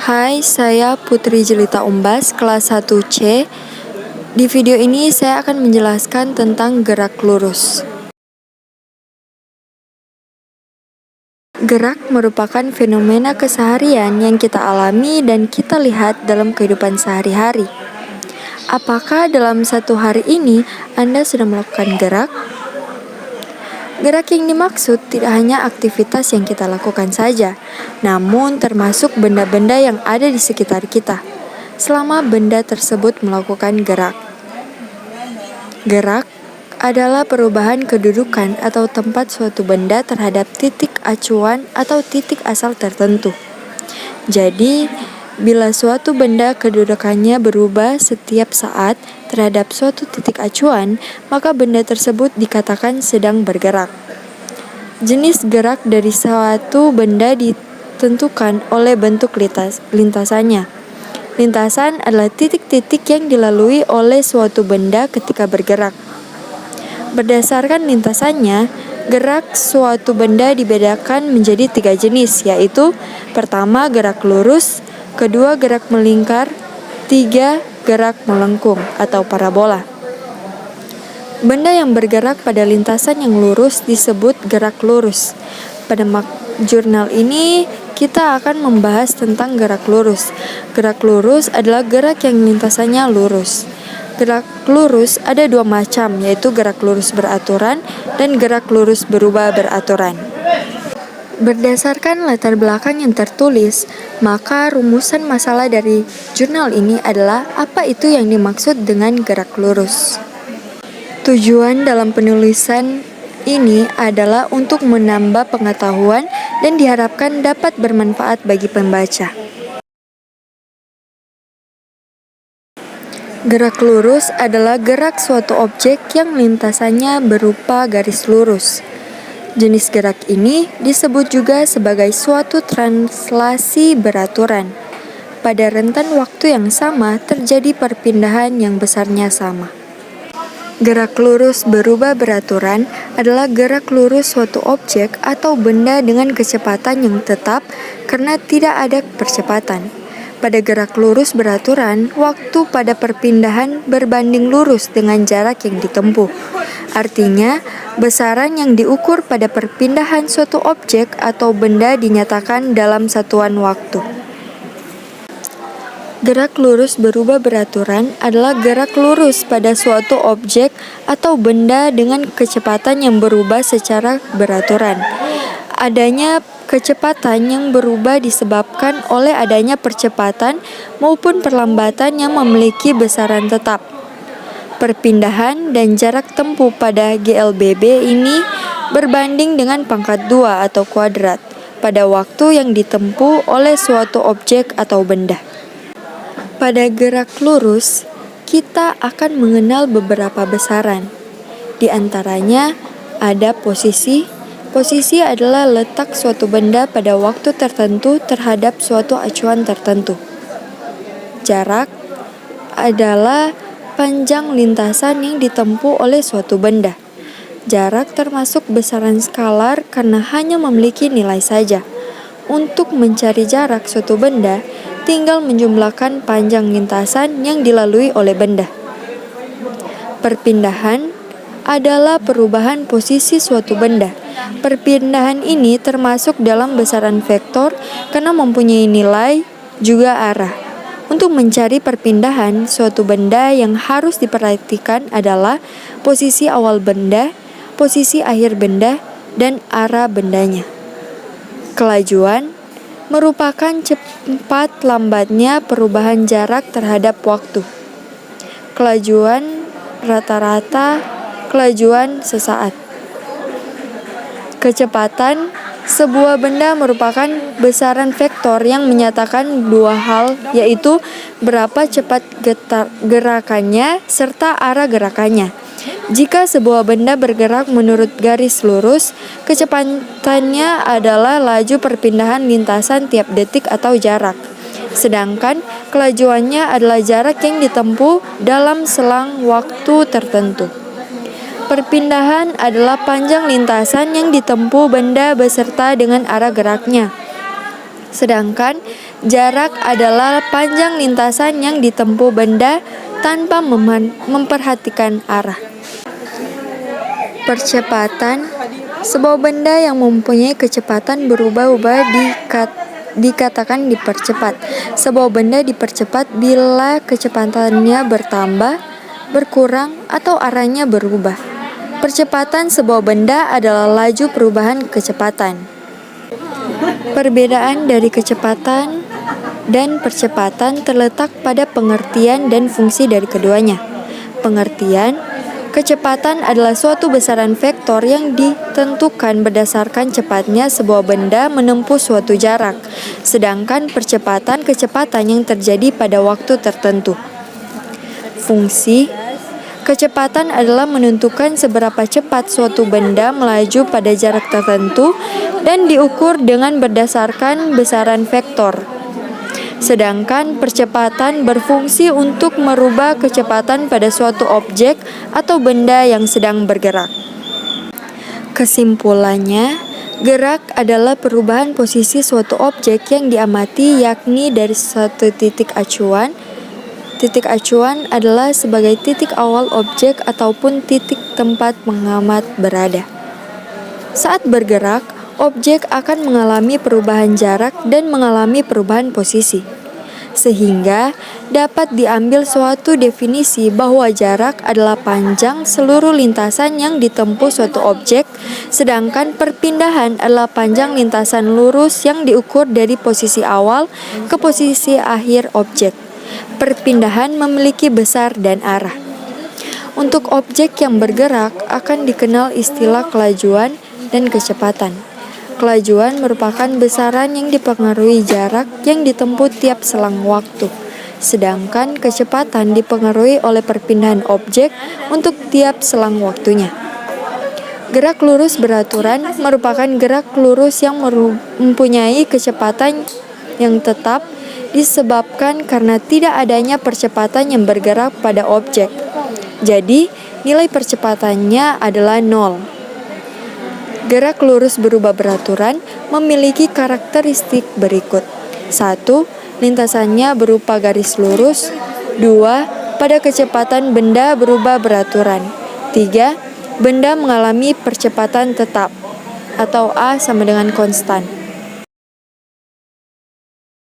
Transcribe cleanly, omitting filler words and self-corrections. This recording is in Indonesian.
Hai, saya Putri Jelita Umbas, kelas 1C. Di video ini saya akan menjelaskan tentang gerak lurus. Gerak merupakan fenomena keseharian yang kita alami dan kita lihat dalam kehidupan sehari-hari. Apakah dalam satu hari ini Anda sudah melakukan gerak? Gerak yang dimaksud tidak hanya aktivitas yang kita lakukan saja, namun termasuk benda-benda yang ada di sekitar kita, selama benda tersebut melakukan gerak. Gerak adalah perubahan kedudukan atau tempat suatu benda terhadap titik acuan atau titik asal tertentu. Jadi, bila suatu benda kedudukannya berubah setiap saat terhadap suatu titik acuan, maka benda tersebut dikatakan sedang bergerak. Jenis gerak dari suatu benda ditentukan oleh bentuk lintasannya. Lintasan adalah titik-titik yang dilalui oleh suatu benda ketika bergerak. Berdasarkan lintasannya, gerak suatu benda dibedakan menjadi 3 jenis, yaitu pertama gerak lurus, kedua gerak melingkar, 3 gerak melengkung atau parabola. Benda yang bergerak pada lintasan yang lurus disebut gerak lurus. Pada jurnal ini kita akan membahas tentang gerak lurus. Gerak lurus adalah gerak yang lintasannya lurus. Gerak lurus ada 2 macam, yaitu gerak lurus beraturan dan gerak lurus berubah beraturan. Berdasarkan latar belakang yang tertulis, maka rumusan masalah dari jurnal ini adalah apa itu yang dimaksud dengan gerak lurus. Tujuan dalam penulisan ini adalah untuk menambah pengetahuan dan diharapkan dapat bermanfaat bagi pembaca. Gerak lurus adalah gerak suatu objek yang lintasannya berupa garis lurus. Jenis gerak ini disebut juga sebagai suatu translasi beraturan. Pada rentan waktu yang sama terjadi perpindahan yang besarnya sama. Gerak lurus berubah beraturan adalah gerak lurus suatu objek atau benda dengan kecepatan yang tetap karena tidak ada percepatan. Pada gerak lurus beraturan, waktu pada perpindahan berbanding lurus dengan jarak yang ditempuh. Artinya, besaran yang diukur pada perpindahan suatu objek atau benda dinyatakan dalam satuan waktu. Gerak lurus berubah beraturan adalah gerak lurus pada suatu objek atau benda dengan kecepatan yang berubah secara beraturan. Adanya kecepatan yang berubah disebabkan oleh adanya percepatan maupun perlambatan yang memiliki besaran tetap. Perpindahan dan jarak tempuh pada GLBB ini berbanding dengan pangkat 2 atau kuadrat pada waktu yang ditempuh oleh suatu objek atau benda. Pada gerak lurus, kita akan mengenal beberapa besaran. Di antaranya ada posisi. Posisi adalah letak suatu benda pada waktu tertentu terhadap suatu acuan tertentu. Jarak adalah panjang lintasan yang ditempuh oleh suatu benda. Jarak termasuk besaran skalar karena hanya memiliki nilai saja. Untuk mencari jarak suatu benda, tinggal menjumlahkan panjang lintasan yang dilalui oleh benda. Perpindahan adalah perubahan posisi suatu benda. Perpindahan ini termasuk dalam besaran vektor karena mempunyai nilai juga arah. Untuk mencari perpindahan suatu benda yang harus diperhatikan adalah posisi awal benda, posisi akhir benda, dan arah bendanya. Kelajuan merupakan cepat lambatnya perubahan jarak terhadap waktu. Kelajuan rata-rata, kelajuan sesaat. Kecepatan sebuah benda merupakan besaran vektor yang menyatakan 2 hal, yaitu berapa cepat gerakannya serta arah gerakannya. Jika sebuah benda bergerak menurut garis lurus, kecepatannya adalah laju perpindahan lintasan tiap detik atau jarak. Sedangkan kelajuannya adalah jarak yang ditempuh dalam selang waktu tertentu. Perpindahan adalah panjang lintasan yang ditempuh benda beserta dengan arah geraknya. Sedangkan jarak adalah panjang lintasan yang ditempuh benda tanpa memperhatikan arah. Percepatan. Sebuah benda yang mempunyai kecepatan berubah-ubah dikatakan dipercepat. Sebuah benda dipercepat bila kecepatannya bertambah, berkurang, atau arahnya berubah. Percepatan sebuah benda adalah laju perubahan kecepatan. Perbedaan dari kecepatan dan percepatan terletak pada pengertian dan fungsi dari keduanya. Pengertian: kecepatan adalah suatu besaran vektor yang ditentukan berdasarkan cepatnya sebuah benda menempuh suatu jarak, sedangkan percepatan kecepatan yang terjadi pada waktu tertentu. Fungsi: kecepatan adalah menentukan seberapa cepat suatu benda melaju pada jarak tertentu dan diukur dengan berdasarkan besaran vektor. Sedangkan percepatan berfungsi untuk merubah kecepatan pada suatu objek atau benda yang sedang bergerak. Kesimpulannya, gerak adalah perubahan posisi suatu objek yang diamati, yakni dari suatu titik acuan. Titik acuan adalah sebagai titik awal objek ataupun titik tempat pengamat berada. Saat bergerak, objek akan mengalami perubahan jarak dan mengalami perubahan posisi, sehingga dapat diambil suatu definisi bahwa jarak adalah panjang seluruh lintasan yang ditempuh suatu objek, sedangkan perpindahan adalah panjang lintasan lurus yang diukur dari posisi awal ke posisi akhir objek. Perpindahan memiliki besar dan arah. Untuk objek yang bergerak akan dikenal istilah kelajuan dan kecepatan. Kelajuan merupakan besaran yang dipengaruhi jarak yang ditempuh tiap selang waktu, sedangkan kecepatan dipengaruhi oleh perpindahan objek untuk tiap selang waktunya. Gerak lurus beraturan merupakan gerak lurus yang mempunyai kecepatan yang tetap disebabkan karena tidak adanya percepatan yang bergerak pada objek. Jadi, nilai percepatannya adalah 0. Gerak lurus berubah beraturan memiliki karakteristik berikut. 1. Lintasannya berupa garis lurus. 2. Pada kecepatan benda berubah beraturan. 3. Benda mengalami percepatan tetap atau A sama dengan konstan.